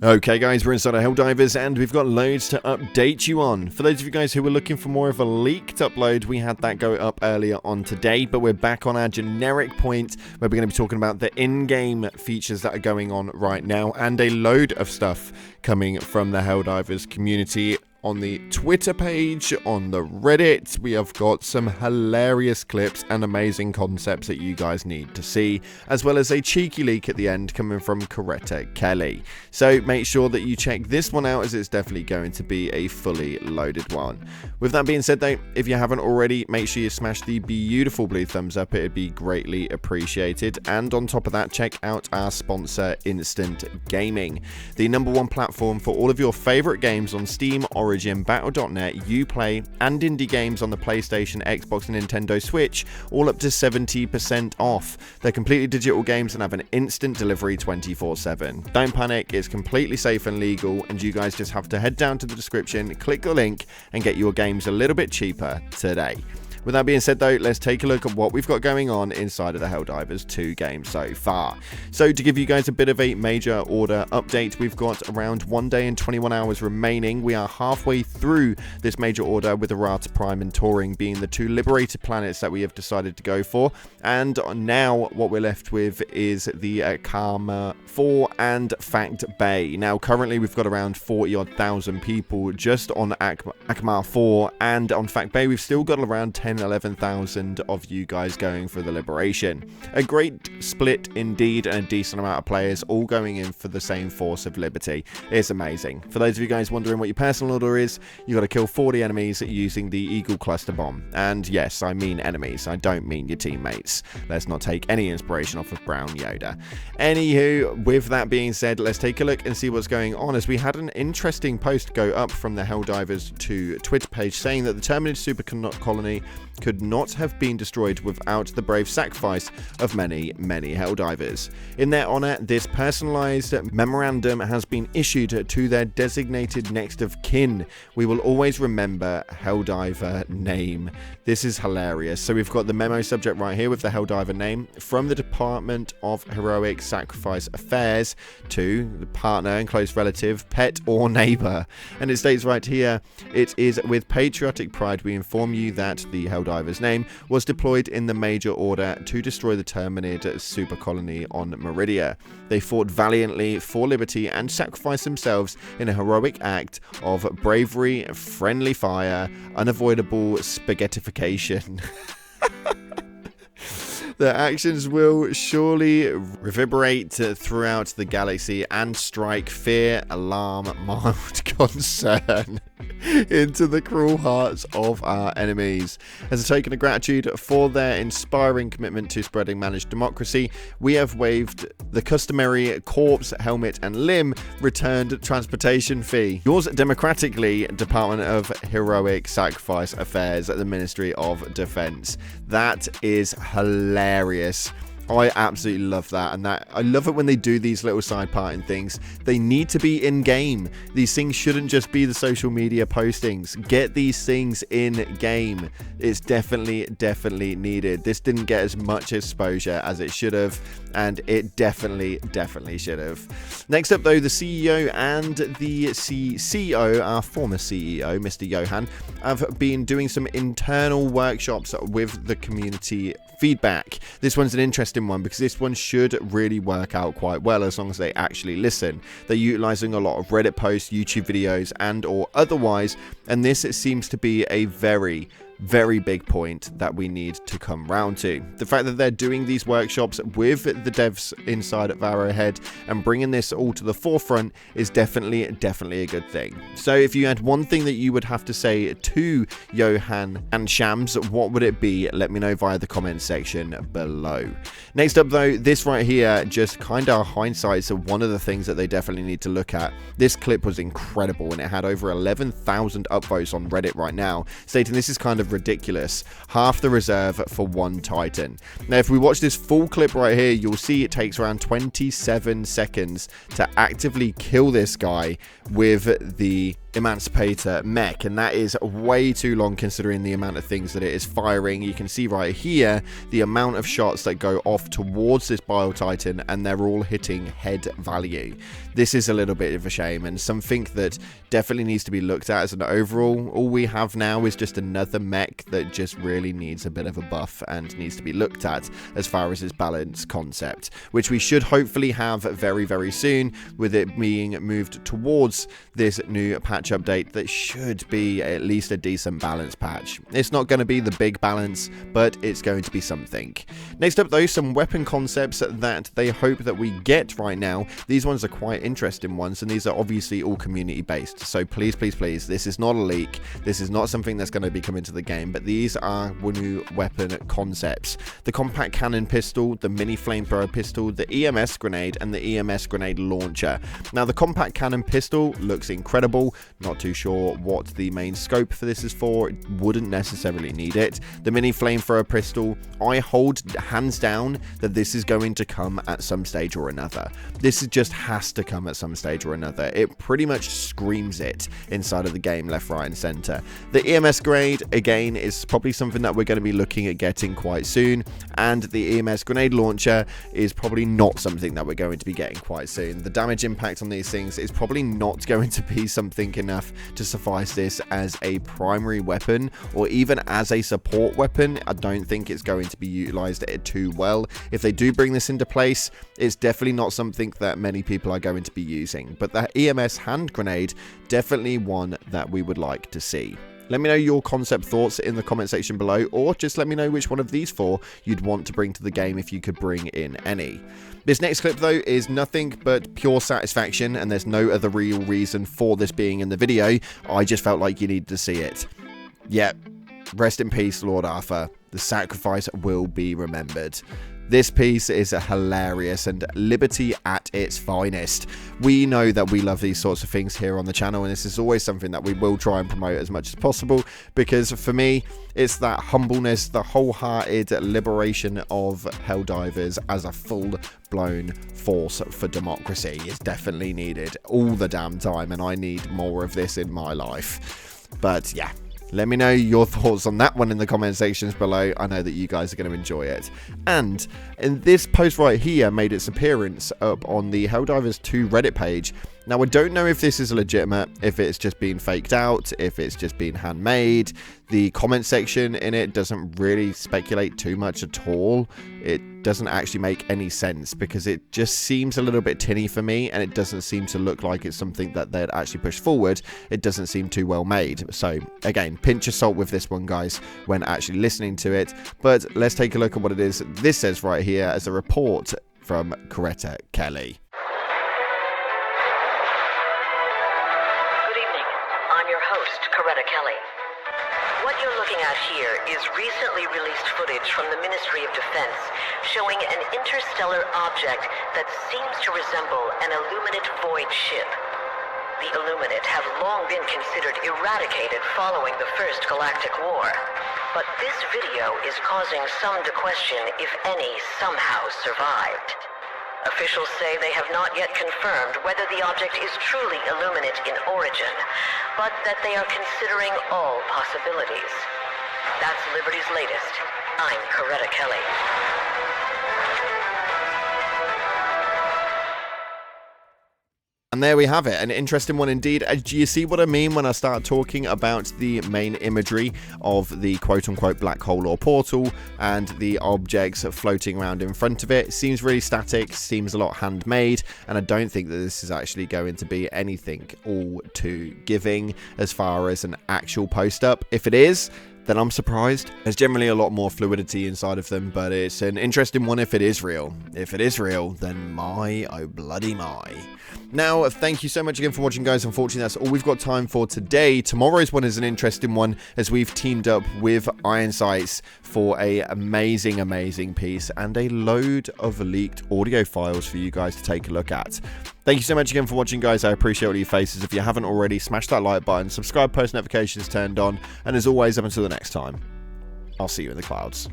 Okay guys, we're inside of Helldivers and we've got loads to update you on. For those of you guys who were looking for more of a leaked upload, we had that go up earlier on today, but we're back on our generic point where we're going to be talking about the in-game features that are going on right now and a load of stuff coming from the Helldivers community. On the Twitter page, on the Reddit, we have got some hilarious clips and amazing concepts that you guys need to see, as well as a cheeky leak at the end coming from Coretta Kelly. So make sure that you check this one out, as it's definitely going to be a fully loaded one. With that being said though, if you haven't already, make sure you smash the beautiful blue thumbs up, it'd be greatly appreciated. And on top of that, check out our sponsor, Instant Gaming, the #1 platform for all of your favorite games on Steam, Origin, Battle.net, Uplay, and indie games on the PlayStation, Xbox, and Nintendo Switch, all up to 70% off. They're completely digital games and have an instant delivery 24/7. Don't panic, it's completely safe and legal, and you guys just have to head down to the description, click the link, and get your games a little bit cheaper today. With that being said though, let's take a look at what we've got going on inside of the Helldivers 2 game so far. So to give you guys a bit of a major order update, we've got around 1 day and 21 hours remaining. We are halfway through this major order, with Errata Prime and Turing being the 2 liberated planets that we have decided to go for. And now what we're left with is the Karma 4 and Fact Bay. Now currently we've got around 40,000 people just on Akmar 4, and on Fact Bay we've still got around 11,000 of you guys going for the liberation. A great split indeed, and a decent amount of players all going in for the same force of liberty. It's amazing. For those of you guys wondering what your personal order is, you got to kill 40 enemies using the Eagle Cluster Bomb. And yes, I mean enemies, I don't mean your teammates. Let's not take any inspiration off of Brown Yoda. Anywho, with that being said, let's take a look and see what's going on, as we had an interesting post go up from the Helldivers 2 Twitter page saying that the Terminated Super Colony could not have been destroyed without the brave sacrifice of many Helldivers. In their honor, this personalized memorandum has been issued to their designated next of kin. We will always remember Helldiver name. This is hilarious. So we've got the memo subject right here with the Helldiver name from the Department of Heroic Sacrifice Affairs to the partner and close relative, pet or neighbor. And it states right here, it is with patriotic pride we inform you that the Helldiver's name was deployed in the major order to destroy the Terminated Super Colony on Meridia. They fought valiantly for liberty and sacrificed themselves in a heroic act of bravery, friendly fire, unavoidable spaghettification. Their actions will surely reverberate throughout the galaxy and strike fear, alarm, mild concern into the cruel hearts of our enemies. As a token of gratitude for their inspiring commitment to spreading managed democracy, we have waived the customary corpse, helmet, and limb returned transportation fee. Yours democratically, Department of Heroic Sacrifice Affairs at the Ministry of Defense. That is hilarious. I absolutely love that, and I love it when they do these little side parting things. They need to be in game. These things shouldn't just be the social media postings. Get these things in game. It's definitely needed. This didn't get as much exposure as it should have, and it definitely should have. Next up though, the CEO and the CCO, our former CEO, Mr. Johan, have been doing some internal workshops with the community feedback. This one's an interesting one because this one should really work out quite well as long as they actually listen. They're utilizing a lot of Reddit posts, YouTube videos, and or otherwise, and this seems to be a very big point that we need to come round to. The fact that they're doing these workshops with the devs inside of Arrowhead and bringing this all to the forefront is definitely a good thing. So if you had one thing that you would have to say to Johan and Shams, what would it be? Let me know via the comment section below. Next up though, this right here just kind of hindsights of one of the things that they definitely need to look at. This clip was incredible and it had over 11,000 upvotes on Reddit right now, stating this is kind of ridiculous. Half the reserve for one Titan. Now, if we watch this full clip right here, you'll see it takes around 27 seconds to actively kill this guy with the Emancipator mech, and that is way too long considering the amount of things that it is firing. You can see right here the amount of shots that go off towards this Bile Titan, and they're all hitting head value. This is a little bit of a shame and something that definitely needs to be looked at as an overall. All we have now is just another mech that just really needs a bit of a buff and needs to be looked at as far as its balance concept, which we should hopefully have very, very soon, with it being moved towards this new patch update that should be at least a decent balance patch. It's not going to be the big balance, but it's going to be something. Next up though, some weapon concepts that they hope that we get right now. These ones are quite interesting ones, and these are obviously all community based, so please, please, please, this is not a leak, this is not something that's going to be coming to the game, but these are new weapon concepts. The compact cannon pistol, the mini flamethrower pistol, the EMS grenade, and the EMS grenade launcher. Now the compact cannon pistol looks incredible. Not too sure what the main scope for this is for. Wouldn't necessarily need it. The mini flamethrower pistol, I hold hands down that this is going to come at some stage or another. This just has to come at some stage or another. It pretty much screams it inside of the game, left, right, and center. The EMS grenade, again, is probably something that we're going to be looking at getting quite soon, and the EMS grenade launcher is probably not something that we're going to be getting quite soon. The damage impact on these things is probably not going to be something enough to suffice this as a primary weapon, or even as a support weapon. I don't think it's going to be utilized too well. If they do bring this into place, it's definitely not something that many people are going to be using, but the EMS hand grenade, definitely one that we would like to see. Let me know your concept thoughts in the comment section below, or just let me know which one of these four you'd want to bring to the game if you could bring in any. This next clip though is nothing but pure satisfaction, and there's no other real reason for this being in the video. I just felt like you needed to see it. Yep, rest in peace, Lord Arthur. The sacrifice will be remembered. This piece is hilarious and liberty at its finest. We know that we love these sorts of things here on the channel, and this is always something that we will try and promote as much as possible, because for me, it's that humbleness, the wholehearted liberation of Helldivers as a full-blown force for democracy is definitely needed all the damn time, and I need more of this in my life. But yeah. Let me know your thoughts on that one in the comment sections below. I know that you guys are going to enjoy it. And this post right here made its appearance up on the Helldivers 2 Reddit page. Now, I don't know if this is legitimate, if it's just been faked out, if it's just been handmade. The comment section in it doesn't really speculate too much at all. It doesn't actually make any sense, because it just seems a little bit tinny for me, and it doesn't seem to look like it's something that they'd actually push forward. It doesn't seem too well made. So, again, pinch of salt with this one, guys, when actually listening to it. But let's take a look at what it is this says right here as a report from Coretta Kelly. Coretta Kelly. What you're looking at here is recently released footage from the Ministry of Defense showing an interstellar object that seems to resemble an Illuminate void ship. The Illuminate have long been considered eradicated following the First Galactic War, but this video is causing some to question if any somehow survived. Officials say they have not yet confirmed whether the object is truly Illuminate in origin, but that they are considering all possibilities. That's Liberty's latest. I'm Coretta Kelly. And there we have it, an interesting one indeed. Do you see what I mean when I start talking about the main imagery of the quote-unquote black hole or portal and the objects floating around in front of it? It seems really static, seems a lot handmade, and I don't think that this is actually going to be anything all too giving as far as an actual post-up. If it is, then I'm surprised. There's generally a lot more fluidity inside of them, but it's an interesting one if it is real. If it is real, then my, oh bloody my. Now, thank you so much again for watching, guys. Unfortunately, that's all we've got time for today. Tomorrow's one is an interesting one, as we've teamed up with Iron Sights for a amazing piece and a load of leaked audio files for you guys to take a look at. Thank you so much again for watching, guys. I appreciate all your faces. If you haven't already, smash that like button, subscribe, post notifications turned on, and as always, up until the next time, I'll see you in the clouds.